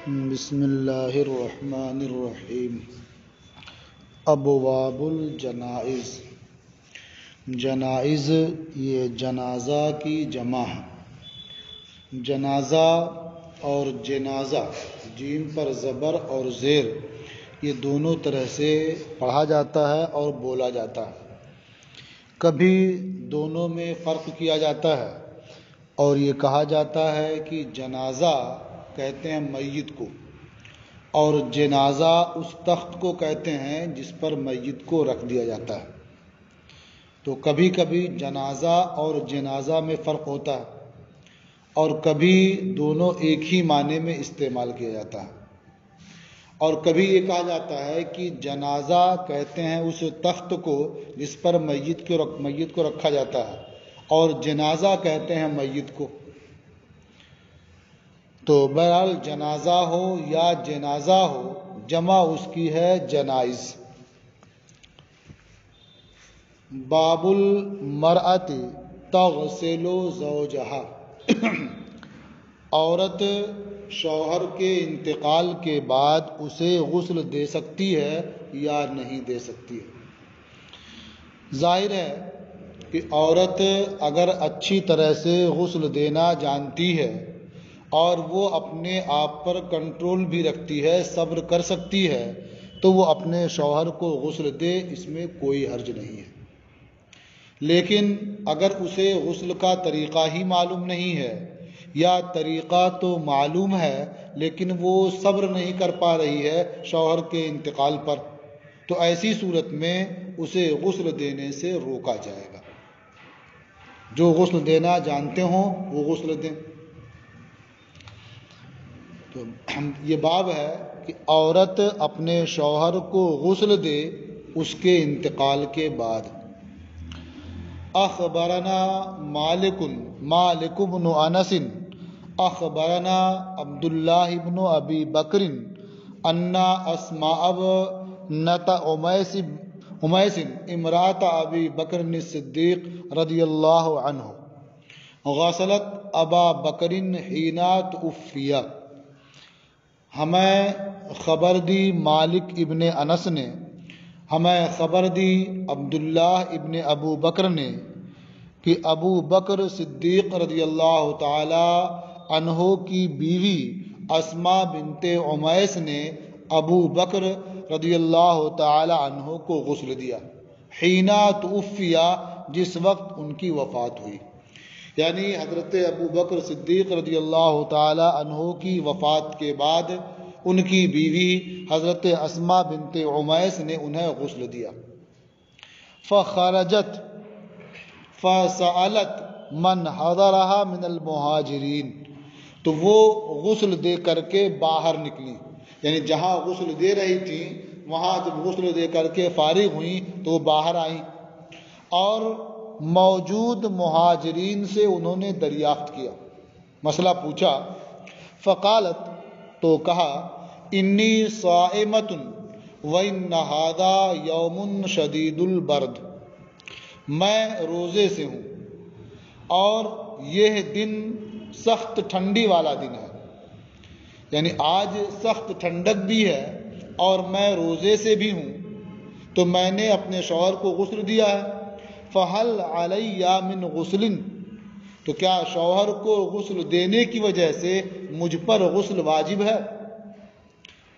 بسم اللہ الرحمن الرحیم۔ ابواب الجنائز۔ جنائز یہ جنازہ کی جمع ہے۔ جنازہ اور جنازہ جیم پر زبر اور زیر یہ دونوں طرح سے پڑھا جاتا ہے اور بولا جاتا ہے۔ کبھی دونوں میں فرق کیا جاتا ہے اور یہ کہا جاتا ہے کہ جنازہ کہتے ہیں میت کو اور جنازہ اس تخت کو کہتے ہیں جس پر میت کو رکھ دیا جاتا ہے۔ تو کبھی کبھی جنازہ اور جنازہ میں فرق ہوتا ہے اور کبھی دونوں ایک ہی معنی میں استعمال کیا جاتا ہے، اور کبھی یہ کہا جاتا ہے کہ جنازہ کہتے ہیں اس تخت کو جس پر میت کو رکھا جاتا ہے، اور جنازہ کہتے ہیں میت کو۔ تو بہرحال جنازہ ہو یا جنازہ ہو جمع اس کی ہے جنائز۔ باب المرأۃ تغسل زوجہا۔ عورت شوہر کے انتقال کے بعد اسے غسل دے سکتی ہے یا نہیں دے سکتی ہے۔ ظاہر ہے کہ عورت اگر اچھی طرح سے غسل دینا جانتی ہے اور وہ اپنے آپ پر کنٹرول بھی رکھتی ہے، صبر کر سکتی ہے، تو وہ اپنے شوہر کو غسل دے، اس میں کوئی حرج نہیں ہے۔ لیکن اگر اسے غسل کا طریقہ ہی معلوم نہیں ہے یا طریقہ تو معلوم ہے لیکن وہ صبر نہیں کر پا رہی ہے شوہر کے انتقال پر، تو ایسی صورت میں اسے غسل دینے سے روکا جائے گا۔ جو غسل دینا جانتے ہوں وہ غسل دیں۔ تو یہ باب ہے کہ عورت اپنے شوہر کو غسل دے اس کے انتقال کے بعد۔ اخبرنا مالک بن انس اخبرنا عبداللہ بن ابی بکر ان اسماء بنت امیس امرأۃ ابی بکر الصدیق رضی اللہ عنہ غسلت ابا بکر حین توفی۔ ہمیں خبر دی مالک ابن انس نے، ہمیں خبر دی عبداللہ ابن ابو بکر نے کہ ابو بکر صدیق رضی اللہ تعالی عنہ کی بیوی اسماء بنت امیس نے ابو بکر رضی اللہ تعالی عنہ کو غسل دیا، حین توفی، جس وقت ان کی وفات ہوئی۔ یعنی حضرت ابو بکر صدیق رضی اللہ تعالی عنہ کی وفات کے بعد ان کی بیوی حضرت اسماء بنت امیس نے انہیں غسل دیا۔ فخرجت فسألت من حضرها من المہاجرین، تو وہ غسل دے کر کے باہر نکلی، یعنی جہاں غسل دے رہی تھی وہاں جب غسل دے کر کے فارغ ہوئیں تو وہ باہر آئیں اور موجود مہاجرین سے انہوں نے دریافت کیا، مسئلہ پوچھا۔ فقالت، تو کہا، انی صائمۃ وان ھذا یوم شدید البرد، میں روزے سے ہوں اور یہ دن سخت ٹھنڈی والا دن ہے، یعنی آج سخت ٹھنڈک بھی ہے اور میں روزے سے بھی ہوں، تو میں نے اپنے شوہر کو غسل دیا ہے۔ فہل علی من غسل، تو کیا شوہر کو غسل دینے کی وجہ سے مجھ پر غسل واجب ہے؟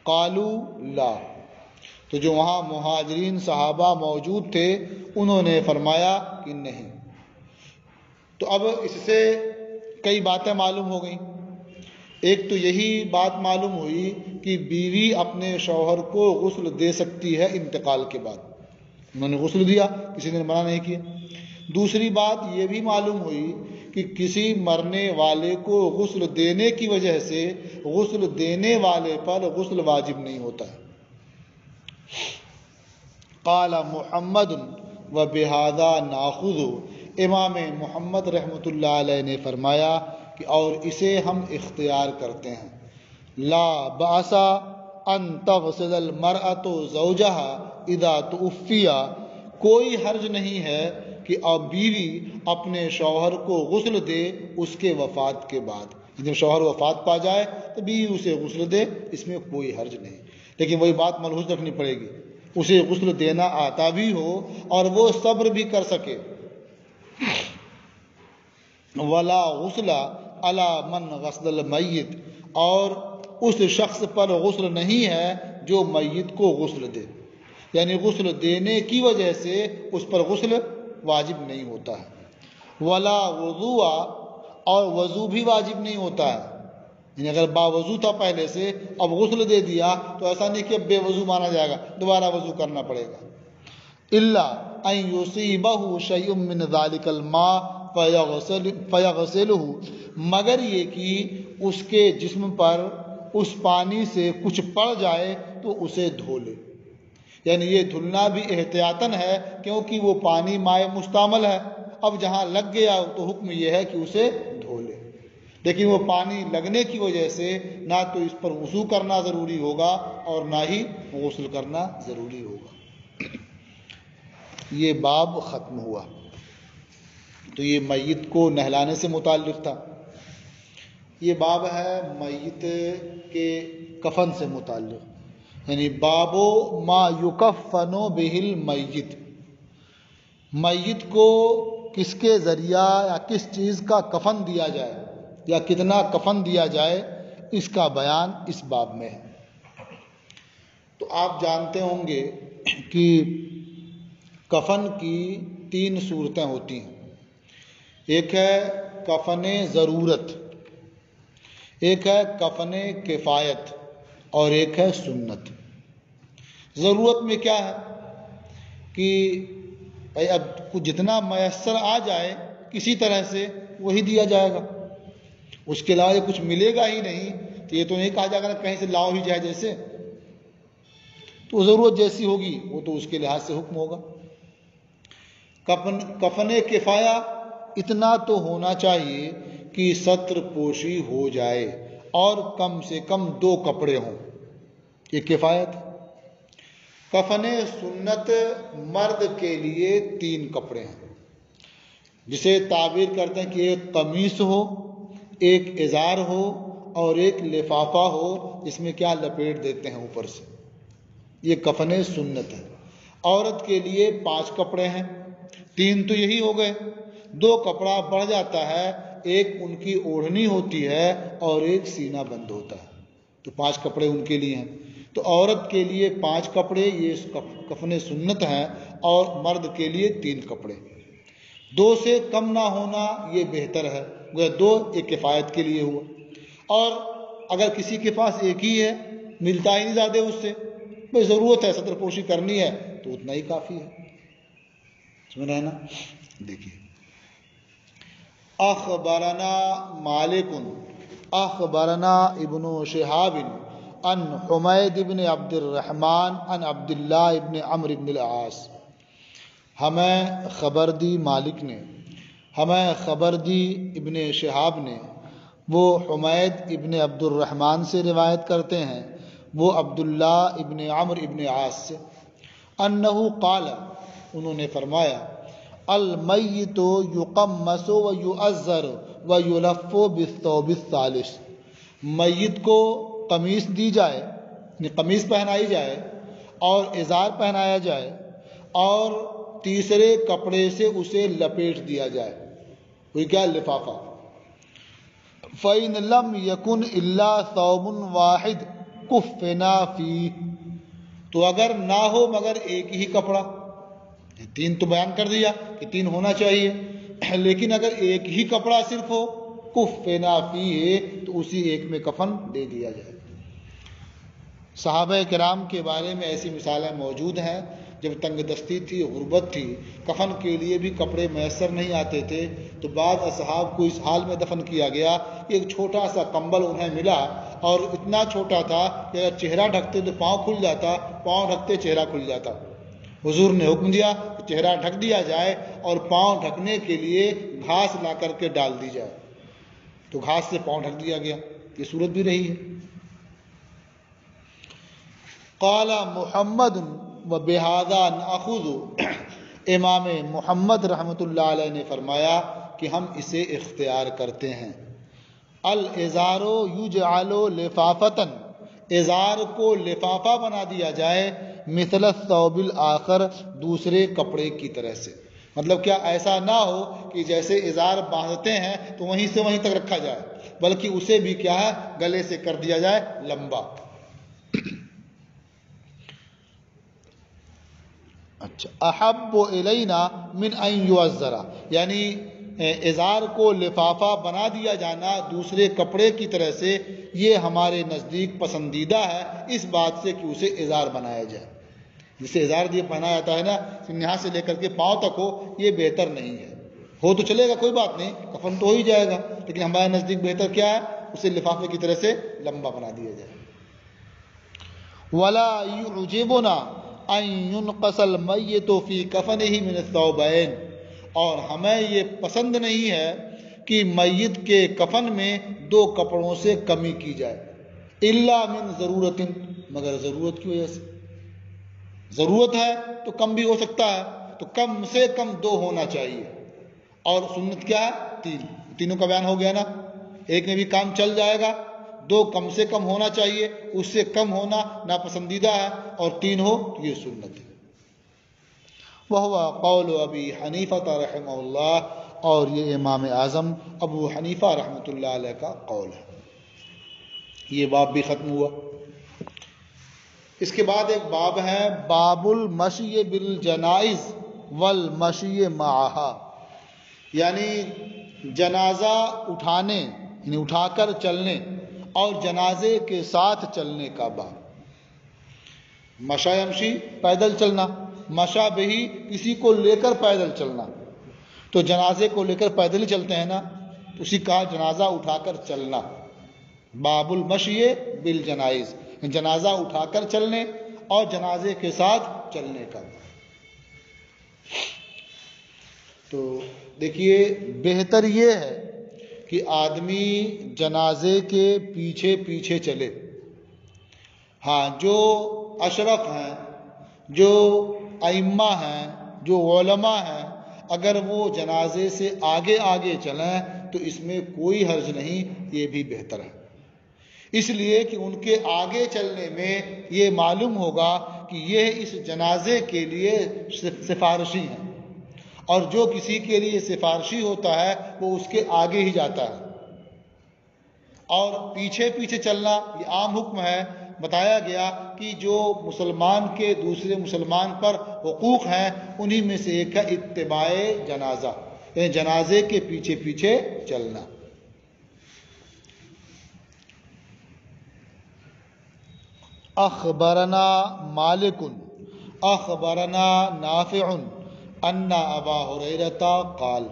قالوا لا، تو جو وہاں مہاجرین صحابہ موجود تھے انہوں نے فرمایا کہ نہیں۔ تو اب اس سے کئی باتیں معلوم ہو گئیں۔ ایک تو یہی بات معلوم ہوئی کہ بیوی اپنے شوہر کو غسل دے سکتی ہے انتقال کے بعد، انہوں نے غسل دیا، کسی نے منع نہیں کیا۔ دوسری بات یہ بھی معلوم ہوئی کہ کسی مرنے والے کو غسل دینے کی وجہ سے غسل دینے والے پر غسل واجب نہیں ہوتا ہے۔ قال محمد وبہذا ناخذ، امام محمد رحمۃ اللہ علیہ نے فرمایا کہ اور اسے ہم اختیار کرتے ہیں۔ لا بأس ان تغسل المرأة زوجها اذا توفی، کوئی حرج نہیں ہے کہ اب بیوی اپنے شوہر کو غسل دے اس کے وفات کے بعد، جب شوہر وفات پا جائے تو بیوی اسے غسل دے، اس میں کوئی حرج نہیں، لیکن وہی بات ملحوظ رکھنی پڑے گی، اسے غسل دینا آتا بھی ہو اور وہ صبر بھی کر سکے۔ ولا غسل علی من غسل المیت، اور اس شخص پر غسل نہیں ہے جو میت کو غسل دے، یعنی غسل دینے کی وجہ سے اس پر غسل واجب نہیں ہوتا ہے۔ ولا وضوء، اور وضو بھی واجب نہیں ہوتا ہے، یعنی اگر باوضو تھا پہلے سے اب غسل دے دیا تو ایسا نہیں کہ اب بے وضو مانا جائے گا، دوبارہ وضو کرنا پڑے گا۔ الا ان یصیبہ شیء من ذلک الماء فیغسلہ، مگر یہ کہ اس کے جسم پر اس پانی سے کچھ پڑ جائے تو اسے دھو لے، یعنی یہ دھلنا بھی احتیاطاً ہے کیونکہ وہ پانی مائع مستعمل ہے، اب جہاں لگ گیا تو حکم یہ ہے کہ اسے دھو لے، لیکن وہ پانی لگنے کی وجہ سے نہ تو اس پر وضو کرنا ضروری ہوگا اور نہ ہی غسل کرنا ضروری ہوگا۔ یہ باب ختم ہوا، تو یہ میت کو نہلانے سے متعلق تھا۔ یہ باب ہے میت کے کفن سے متعلق، یعنی باب ما یکفن بہ المیت، میت کو کس کے ذریعہ یا کس چیز کا کفن دیا جائے یا کتنا کفن دیا جائے، اس کا بیان اس باب میں ہے۔ تو آپ جانتے ہوں گے کہ کفن کی 3 صورتیں ہوتی ہیں، ایک ہے کفن ضرورت، ایک ہے کفن کفایت، اور ایک ہے سنت۔ ضرورت میں کیا ہے کہ اب جتنا میسر آ جائے کسی طرح سے وہی دیا جائے گا، اس کے علاوہ کچھ ملے گا ہی نہیں، تو یہ تو نہیں کہا جائے گا کہیں سے لاؤ ہی جائے جیسے، تو ضرورت جیسی ہوگی وہ تو اس کے لحاظ سے حکم ہوگا۔ کفن کفایہ، اتنا تو ہونا چاہیے کہ ستر پوشی ہو جائے اور کم سے کم 2 کپڑے ہوں، یہ کفایت ہے۔ کفن سنت، مرد کے لیے 3 کپڑے ہیں، جسے تعبیر کرتے ہیں کہ ایک قمیص ہو، ایک ازار ہو اور ایک لفافہ ہو جس میں کیا لپیٹ دیتے ہیں اوپر سے، یہ کفن سنت ہے۔ عورت کے لیے 5 کپڑے ہیں، 3 تو یہی ہو گئے، 2 کپڑا بڑھ جاتا ہے، ایک ان کی اوڑھنی ہوتی ہے اور ایک سینہ بند ہوتا ہے، تو 5 کپڑے ان کے لیے ہیں۔ تو عورت کے لیے 5 کپڑے یہ کفن سنت ہیں، اور مرد کے لیے 3 کپڑے، 2 سے کم نہ ہونا یہ بہتر ہے، گویا 2 ایک کفایت کے لیے ہوا۔ اور اگر کسی کے پاس ایک ہی ہے، ملتا ہی نہیں زیادہ اس سے، بھئی ضرورت ہے ستر پوشی کرنی ہے تو اتنا ہی کافی ہے، سمجھ رہے ہیں نا؟ دیکھیے، اخبرنا مالک اخبرنا ابن شہاب عن حمید بن عبد الرحمن عن عبد اللہ بن عمرو بن العاص، ہمیں خبر دی مالک نے، ہمیں خبر دی ابن شہاب نے، وہ حمید ابن عبد الرحمن سے روایت کرتے ہیں، وہ عبداللہ ابن عمرو ابن عاص سے، انہو قال، انہوں نے فرمایا، المیت یقمس و یعذر و یلف بالثوب الثالث، میت کو قمیص دی جائے، یعنی قمیص پہنائی جائے اور ازار پہنایا جائے اور تیسرے کپڑے سے اسے لپیٹ دیا جائے، وہ کیا لفافہ۔ فَإِن لَمْ يَكُنْ إِلَّا ثَوْبٌ وَاحِدٌ كُفِّنَا فِيهِ، تو اگر نہ ہو مگر ایک ہی کپڑا، 3 تو بیان کر دیا کہ 3 ہونا چاہیے، لیکن اگر ایک ہی کپڑا صرف ہو، کفنا فیہ، تو اسی ایک میں کفن دے دیا جائے۔ صحابہ کرام کے بارے میں ایسی مثالیں موجود ہیں، جب تنگ دستی تھی، غربت تھی، کفن کے لیے بھی کپڑے میسر نہیں آتے تھے، تو بعض اصحاب کو اس حال میں دفن کیا گیا، ایک چھوٹا سا کمبل انہیں ملا اور اتنا چھوٹا تھا کہ اگر چہرہ ڈھکتے تو پاؤں کھل جاتا، پاؤں ڈھکتے چہرہ کھل جاتا۔ حضور نے حکم دیا کہ چہرہ ڈھک دیا جائے اور پاؤں ڈھکنے کے لیے گھاس لا کر کے ڈال دی جائے، تو گھاس سے پاؤں ڈھک دیا گیا، یہ صورت بھی رہی ہے۔ قال محمد و بہذا ناخذ، امام محمد رحمۃ اللہ علیہ نے فرمایا کہ ہم اسے اختیار کرتے ہیں، الازارو یجعل لفافتن، ازار کو لفافہ بنا دیا جائے، مثل الثوب الآخر، دوسرے کپڑے کی طرح سے. مطلب کیا ایسا نہ ہو کہ جیسے ازار باندھتے ہیں تو وہیں سے وہیں تک رکھا جائے، بلکہ اسے بھی کیا ہے گلے سے کر دیا جائے لمبا. اچھا، احب الینا من ان یعذر، یعنی ازار کو لفافہ بنا دیا جانا دوسرے کپڑے کی طرح سے، یہ ہمارے نزدیک پسندیدہ ہے اس بات سے کہ اسے ازار بنایا جائے. جسے ازار دیا پہنا جاتا ہے نا، یہاں سے لے کر کے پاؤں تک ہو، یہ بہتر نہیں ہے. ہو تو چلے گا کوئی بات نہیں، کفن تو ہو ہی جائے گا، لیکن ہمارے نزدیک بہتر کیا ہے، اسے لفافے کی طرح سے لمبا بنا دیا جائے. ولا يعجبنا ان ينقص المیت فی کفنہ من الثوبین، اور ہمیں یہ پسند نہیں ہے کہ میت کے کفن میں دو کپڑوں سے کمی کی جائے. الا من ضرورت، مگر ضرورت کی وجہ سے. ضرورت ہے تو کم بھی ہو سکتا ہے، تو کم سے کم دو ہونا چاہیے. اور سنت کیا ہے؟ تین. تینوں کا بیان ہو گیا نا. ایک میں بھی کام چل جائے گا، دو کم سے کم ہونا چاہیے، اس سے کم ہونا ناپسندیدہ ہے، اور تین ہو تو یہ سنت ہے. وہو قول ابی حنیفہ رحمہ اللہ، اور یہ امام اعظم ابو حنیفہ رحمۃ اللہ علیہ کا قول ہے. یہ باب بھی ختم ہوا. اس کے بعد ایک باب ہے باب المشی بالجنائز والمشی معہا، یعنی جنازہ اٹھانے، یعنی اٹھا کر چلنے، اور جنازے کے ساتھ چلنے کا باب. مشا یمشی پیدل چلنا، مشا بہی کسی کو لے کر پیدل چلنا، تو جنازے کو لے کر پیدل ہی چلتے ہیں نا، اسی کا جنازہ اٹھا کر چلنا. باب المشی بالجنائز، جنازہ اٹھا کر چلنے اور جنازے کے ساتھ چلنے کا. تو دیکھیے، بہتر یہ ہے کہ آدمی جنازے کے پیچھے پیچھے چلے. ہاں، جو اشرف ہیں، جو ائمہ ہیں، جو علماء ہیں، اگر وہ جنازے سے آگے آگے چلیں تو اس میں کوئی حرج نہیں، یہ بھی بہتر ہے. اس لیے کہ ان کے آگے چلنے میں یہ معلوم ہوگا کہ یہ اس جنازے کے لیے سفارشی ہیں، اور جو کسی کے لیے سفارشی ہوتا ہے وہ اس کے آگے ہی جاتا ہے. اور پیچھے پیچھے چلنا یہ عام حکم ہے. بتایا گیا کہ جو مسلمان کے دوسرے مسلمان پر حقوق ہیں انہی میں سے ایک ہے اتباع جنازہ، یعنی جنازے کے پیچھے پیچھے چلنا. اخبرنا مالک اخبرنا نافع ان ابا ہریرہ قال،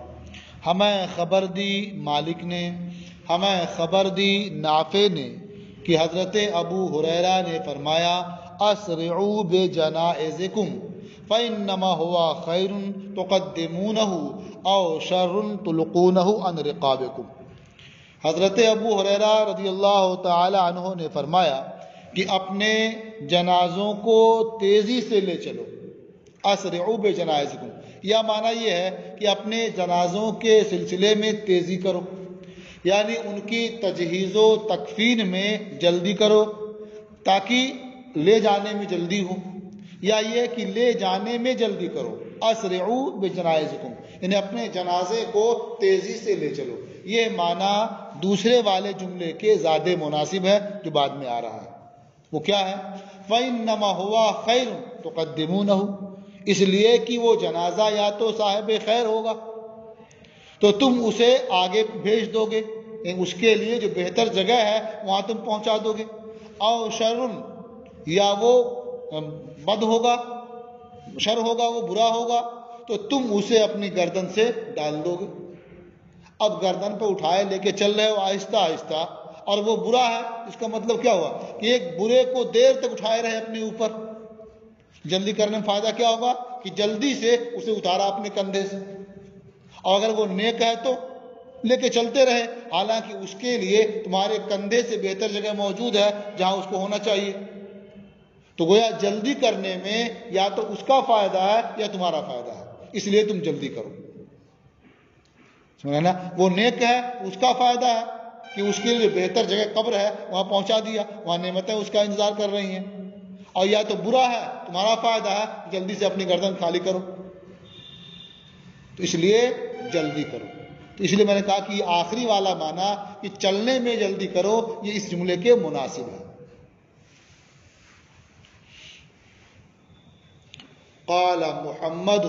ہمیں خبر دی مالک نے، ہمیں خبر دی نافع نے کہ حضرت ابو ہریرہ نے فرمایا اسرعوا بجنائزکم فانما هو خیر تقدمونہ او شر تلقونہ عن رقابکم. حضرت ابو ہریرہ رضی اللہ تعالی عنہ نے فرمایا کہ اپنے جنازوں کو تیزی سے لے چلو. اسرعوا بجنائزکم، یا معنی یہ ہے کہ اپنے جنازوں کے سلسلے میں تیزی کرو، یعنی ان کی تجہیز و تکفین میں جلدی کرو تاکہ لے جانے میں جلدی ہو، یا یہ کہ لے جانے میں جلدی کرو. اسرعوا بجنائزکم، یعنی اپنے جنازے کو تیزی سے لے چلو. یہ معنی دوسرے والے جملے کے زیادہ مناسب ہے جو بعد میں آ رہا ہے. وہ کیا ہے؟ فَإِنَّمَا هُوَ خَيْرٌ تُقَدِّمُونَهُ، اس لیے کہ وہ جنازہ یا تو صاحب خیر ہوگا تو تم اسے آگے بھیج دو گے، اس کے لیے جو بہتر جگہ ہے وہاں تم پہنچا دو گے. او شرٌ، یا وہ بد ہوگا، شر ہوگا، وہ برا ہوگا تو تم اسے اپنی گردن سے ڈال دو گے. اب گردن پہ اٹھائے لے کے چل رہے ہو آہستہ آہستہ، اور وہ برا ہے، اس کا مطلب کیا ہوا کہ ایک برے کو دیر تک اٹھائے رہے اپنے اوپر. جلدی کرنے میں فائدہ کیا ہوگا کہ جلدی سے اسے اتارا اپنے کندھے سے. اور اگر وہ نیک ہے تو لے کے چلتے رہے، حالانکہ اس کے لیے تمہارے کندھے سے بہتر جگہ موجود ہے جہاں اس کو ہونا چاہیے. تو گویا جلدی کرنے میں یا تو اس کا فائدہ ہے یا تمہارا فائدہ ہے، اس لیے تم جلدی کرو. سمجھا نا؟ وہ نیک ہے، اس کا فائدہ ہے، کہ اس کے لیے بہتر جگہ قبر ہے وہاں پہنچا دیا، وہاں نعمتیں اس کا انتظار کر رہی ہیں، اور یا تو برا ہے تمہارا فائدہ ہے جلدی سے اپنی گردن خالی کرو، تو اس لیے جلدی کرو۔ تو اس لیے میں نے کہا کہ یہ آخری والا معنی کہ چلنے میں جلدی کرو یہ اس جملے کے مناسب ہے۔ قال محمد،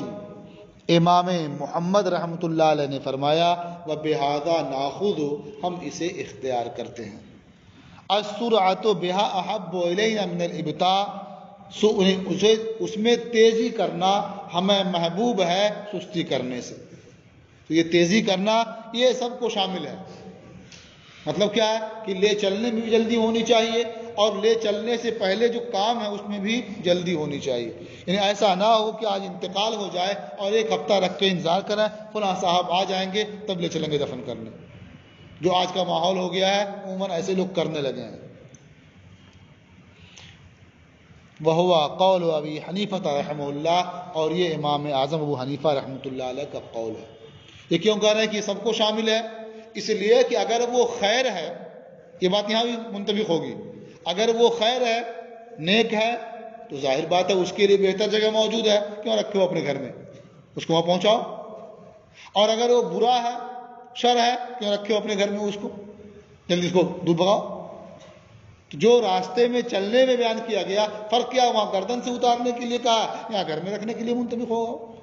امام محمد رحمۃ اللہ علیہ نے فرمایا وبہذا ناخذ، ہم اسے اختیار کرتے ہیں۔ السرعۃ بہا احب الینا من الابطاء، اس میں تیزی کرنا ہمیں محبوب ہے سستی کرنے سے۔ تو یہ تیزی کرنا یہ سب کو شامل ہے۔ مطلب کیا ہے کہ لے چلنے میں بھی جلدی ہونی چاہیے، اور لے چلنے سے پہلے جو کام ہے اس میں بھی جلدی ہونی چاہیے۔ یعنی ایسا نہ ہو کہ آج انتقال ہو جائے اور ایک ہفتہ رکھ کے انتظار کریں فلاں صاحب آ جائیں گے تب لے چلیں گے دفن کرنے، جو آج کا ماحول ہو گیا ہے عموماً ایسے لوگ کرنے لگے ہیں۔ وہوا قول ابی حنیفہ رحمہ اللہ، اور یہ امام اعظم ابو حنیفہ رحمۃ اللہ علیہ کا قول ہے۔ یہ کیوں کہہ رہے ہیں کہ یہ سب کو شامل ہے؟ اس لیے کہ اگر وہ خیر ہے، یہ بات یہاں بھی منطبق ہوگی، اگر وہ خیر ہے نیک ہے تو ظاہر بات ہے اس کے لیے بہتر جگہ موجود ہے، کیوں رکھے ہو اپنے گھر میں، اس کو وہاں پہنچاؤ۔ اور اگر وہ برا ہے شر ہے، کیوں رکھے ہو اپنے گھر میں، اس کو جلدی اس کو دور بھگاؤ۔ تو جو راستے میں چلنے میں بیان کیا گیا فرق کیا، وہاں گردن سے اتارنے کے لیے کہا یا گھر میں رکھنے کے لیے منطبق ہوگا۔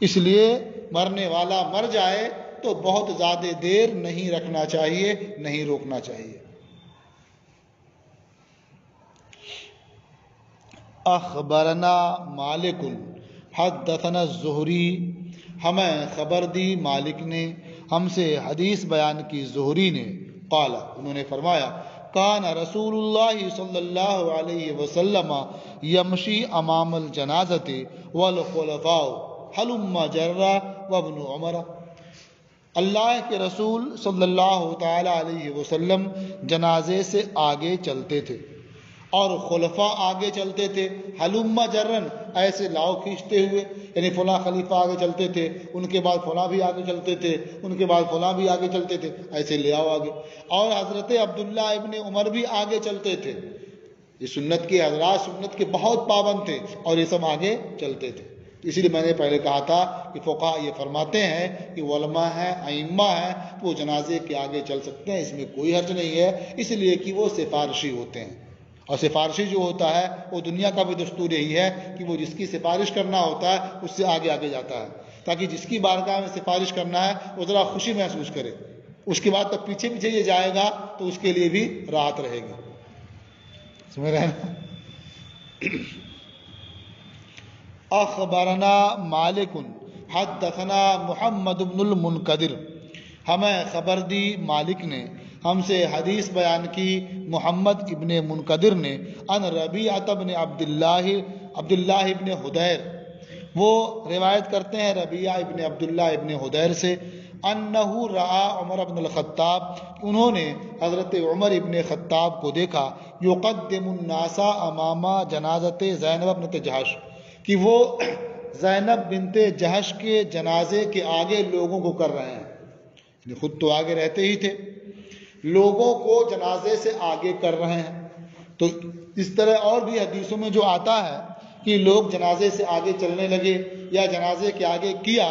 اس لیے مرنے والا مر جائے تو بہت زیادہ دیر نہیں رکھنا چاہیے، نہیں روکنا چاہیے۔ اخبرنا مالک حدثنا الزہری، ہمیں خبر دی مالک نے، ہم سے حدیث بیان کی زہری نے، قال، انہوں نے فرمایا کان رسول اللہ صلی اللہ علیہ وسلم یمشی امام الجنازۃ والخلفاء حلم جرا وابن عمر، اللہ کے رسول صلی اللہ تعالی علیہ وسلم جنازے سے آگے چلتے تھے اور خلفاء آگے چلتے تھے، حلم جرن ایسے لاؤ کھینچتے ہوئے، یعنی فلاں خلیفہ آگے چلتے تھے، ان کے بعد فلاں بھی آگے چلتے تھے، ان کے بعد فلاں بھی آگے چلتے تھے، ایسے لے آؤ آگے۔ اور حضرت عبداللہ ابن عمر بھی آگے چلتے تھے۔ یہ سنت کے حضرات سنت کے بہت پابند تھے اور یہ سب آگے چلتے تھے۔ اسی لیے میں نے پہلے کہا تھا کہ فقہاء یہ فرماتے ہیں کہ علماء ہیں، ائمہ ہیں، وہ جنازے کے آگے چل سکتے ہیں، اس میں کوئی حرج نہیں ہے، اس لیے کہ وہ سفارشی ہوتے ہیں، اور سفارشی جو ہوتا ہے وہ دنیا کا بھی دستور یہی ہے کہ وہ جس کی سفارش کرنا ہوتا ہے اس سے آگے آگے جاتا ہے، تاکہ جس کی بارگاہ میں سفارش کرنا ہے وہ ذرا خوشی محسوس کرے، اس کے بعد تو پیچھے پیچھے یہ جائے گا تو اس کے لیے بھی راحت رہے گی۔ سمجھ رہے ہیں؟ اخبرنا مالک حدثنا محمد بن المنکدر، ہمیں خبر دی مالک نے، ہم سے حدیث بیان کی محمد ابن منکدر نے، ان ربیعہ بن عبداللہ ابن حدیر، وہ روایت کرتے ہیں ربیعہ ابن عبداللہ ابن حدیر سے، انہو رعا عمر بن الخطاب، انہوں نے حضرت عمر ابن خطاب کو دیکھا، یقدم الناس امام جنازت زینب بنت جہش، کہ وہ زینب بنت جہش کے جنازے کے آگے لوگوں کو کر رہے ہیں، خود تو آگے رہتے ہی تھے، لوگوں کو جنازے سے آگے کر رہے ہیں۔ تو اس طرح اور بھی حدیثوں میں جو آتا ہے کہ لوگ جنازے سے آگے چلنے لگے یا جنازے کے آگے کیا،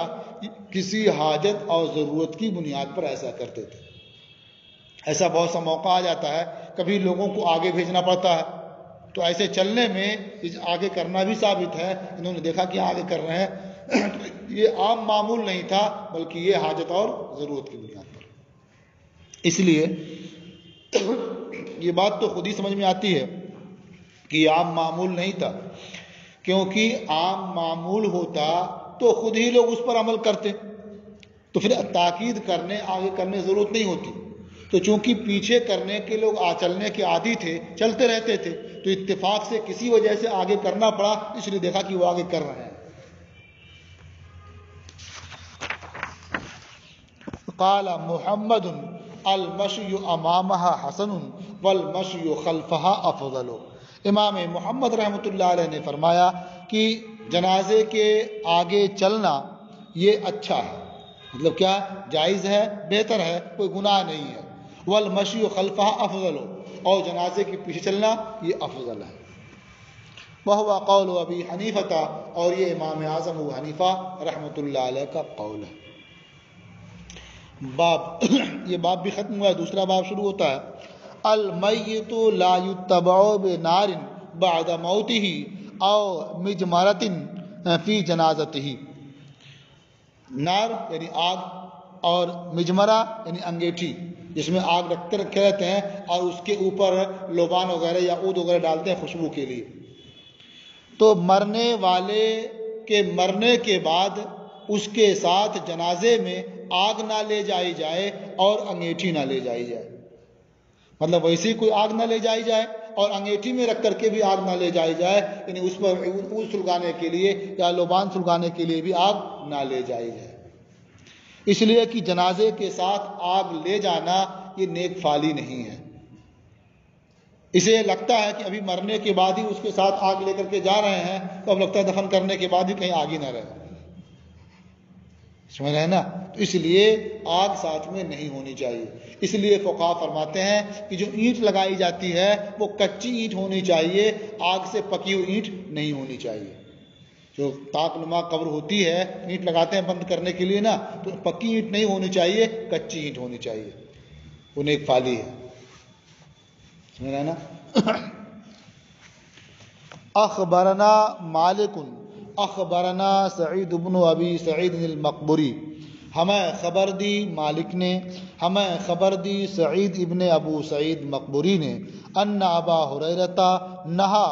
کسی حاجت اور ضرورت کی بنیاد پر ایسا کرتے تھے۔ ایسا بہت سا موقع آ جاتا ہے، کبھی لوگوں کو آگے بھیجنا پڑتا ہے، تو ایسے چلنے میں آگے کرنا بھی ثابت ہے، انہوں نے دیکھا کہ آگے کر رہے ہیں، یہ عام معمول نہیں تھا بلکہ یہ حاجت اور ضرورت کی بنیاد پر۔ اس لیے یہ بات تو خود ہی سمجھ میں آتی ہے کہ یہ عام معمول نہیں تھا، کیونکہ عام معمول ہوتا تو خود ہی لوگ اس پر عمل کرتے، تو پھر تاکید کرنے آگے کرنے ضرورت نہیں ہوتی۔ تو چونکہ پیچھے کرنے کے لوگ چلنے کے عادی تھے، چلتے رہتے تھے، تو اتفاق سے کسی وجہ سے آگے کرنا پڑا، اس لیے دیکھا کہ وہ آگے کر رہے ہیں۔ قال محمد المشی امامہ حسن والمشی خلفہا افضل، امام محمد رحمۃ اللہ علیہ نے فرمایا کہ جنازے کے آگے چلنا یہ اچھا ہے، مطلب کیا، جائز ہے، بہتر ہے، کوئی گناہ نہیں ہے، والمشی خلفہ افضل، اور جنازے کے پیچھے چلنا یہ افضل ہے۔ وہو قول ابی حنیفہ، اور یہ امام اعظم ابو حنیفہ رحمۃ اللہ علیہ کا قول ہے۔ باب یہ باب بھی ختم ہوا ہے، دوسرا باب شروع ہوتا ہے۔ المیت لا یتبع بنار بعد موتہ او مجمرۃ فی جنازتہ۔ نار یعنی آگ، اور مجمرہ یعنی انگیٹھی جس میں آگ رکھے رہتے ہیں اور اس کے اوپر لوبان وغیرہ یا عود وغیرہ ڈالتے ہیں خوشبو کے لیے۔ تو مرنے والے کے مرنے کے بعد اس کے ساتھ جنازے میں آگ نہ لے جائی جائے اور انگیٹھی نہ لے جائی جائے، مطلب ویسے ہی کوئی آگ نہ لے جائی جائے اور انگیٹھی میں رکھ کر کے بھی آگ نہ لے جائی جائے، یعنی اس پر عود سلگانے کے لیے یا لوبان سلگانے کے لیے بھی آگ نہ لے جائی جائے، اس لیے کہ جنازے کے ساتھ آگ لے جانا یہ نیک فعلی نہیں ہے۔ اسے لگتا ہے کہ ابھی مرنے کے بعد ہی اس کے ساتھ آگ لے کر کے جا رہے ہیں، تو اب لگتا ہے دفن کرنے کے بعد بھی کہیں آگ ہی نہ رہے، سمجھ رہے ہیں نا؟ تو اس لیے آگ ساتھ میں نہیں ہونی چاہیے۔ اس لیے فقہا فرماتے ہیں کہ جو اینٹ لگائی جاتی ہے وہ کچی اینٹ ہونی چاہیے، آگ سے پکی ہوئی اینٹ نہیں ہونی چاہیے۔ جو طاق نما قبر ہوتی ہے، اینٹ لگاتے ہیں بند کرنے کے لیے نا، تو پکی اینٹ نہیں ہونی چاہیے، کچی اینٹ ہونی چاہیے، وہ نیک فعلی ہے، سمجھ رہے ہیں نا؟ اخبرنا مالک اخبرنا سعید بن ابی سعید المقبری، ہمیں خبر دی مالک نے، ہمیں خبر دی سعید ابن ابو سعید مقبری نے، ان ابا ہریرہ نہا